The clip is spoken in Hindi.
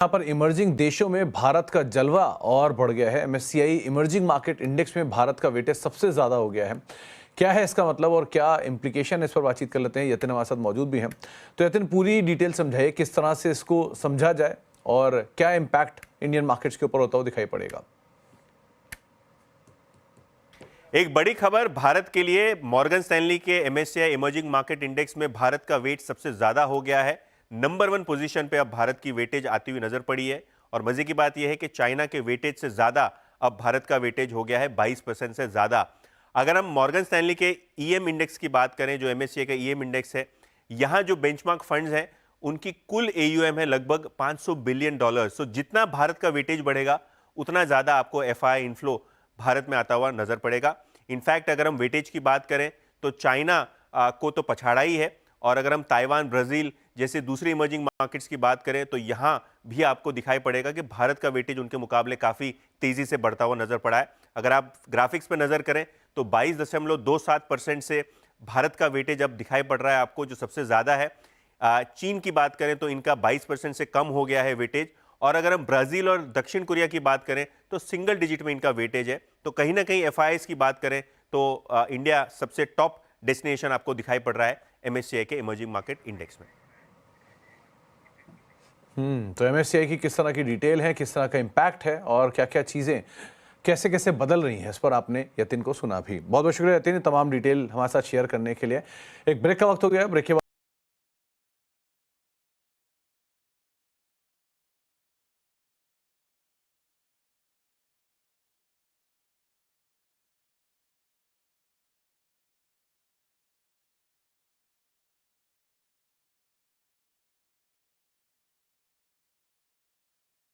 यहाँ पर इमर्जिंग देशों में भारत का जलवा और बढ़ गया है। एमएससीआई इमर्जिंग मार्केट इंडेक्स में भारत का वेटेज सबसे ज्यादा हो गया है। क्या है इसका मतलब और क्या इम्प्लीकेशन है, इस पर बातचीत कर लेते हैं। यतिन हमारे साथ मौजूद भी हैं। तो यतिन, पूरी डिटेल समझाइए, किस तरह से इसको समझा जाए और क्या इम्पैक्ट इंडियन मार्केट्स के ऊपर होता हुआ दिखाई पड़ेगा। एक बड़ी खबर भारत के लिए, मॉर्गन स्टैनली के एमएससीआई इमर्जिंग मार्केट इंडेक्स में भारत का वेट सबसे ज्यादा हो गया है। नंबर 1 पोजीशन पे अब भारत की वेटेज आती हुई नजर पड़ी है। और मजे की बात यह है कि चाइना के वेटेज से ज्यादा अब भारत का वेटेज हो गया है, 22% से ज्यादा। अगर हम मॉर्गन स्टैनली के ईएम इंडेक्स की बात करें, जो एमएससीआई का ईएम इंडेक्स है, यहां जो बेंचमार्क फंड्स हैं उनकी कुल एयूएम है लगभग $500 बिलियन। सो जितना भारत का वेटेज बढ़ेगा उतना ज्यादा आपको एफआई इनफ्लो भारत में आता हुआ नजर पड़ेगा। इनफैक्ट अगर हम वेटेज की बात करें तो चाइना को तो पछाड़ा ही है, और अगर हम ताइवान, ब्राजील जैसे दूसरी इमर्जिंग मार्केट्स की बात करें तो यहां भी आपको दिखाई पड़ेगा कि भारत का वेटेज उनके मुकाबले काफी तेजी से बढ़ता हुआ नजर पड़ा है। अगर आप ग्राफिक्स पर नजर करें तो 22.27% से भारत का वेटेज अब दिखाई पड़ रहा है आपको, जो सबसे ज्यादा है। चीन की बात करें तो इनका 22% से कम हो गया है वेटेज। और अगर हम ब्राजील और दक्षिण कोरिया की बात करें तो सिंगल डिजिट में इनका वेटेज है। तो कहीं ना कहीं एफआईआईस की बात करें तो इंडिया सबसे टॉप डेस्टिनेशन आपको दिखाई पड़ रहा है एमएससीआई के इमर्जिंग मार्केट इंडेक्स में। तो एमएससीआई की किस तरह की डिटेल है, किस तरह का इम्पैक्ट है और क्या क्या चीजें कैसे कैसे बदल रही हैं, इस पर आपने यतिन को सुना भी। बहुत बहुत शुक्रिया यतिन, तमाम डिटेल हमारे साथ शेयर करने के लिए। एक ब्रेक का वक्त हो गया है। ब्रेक के बाद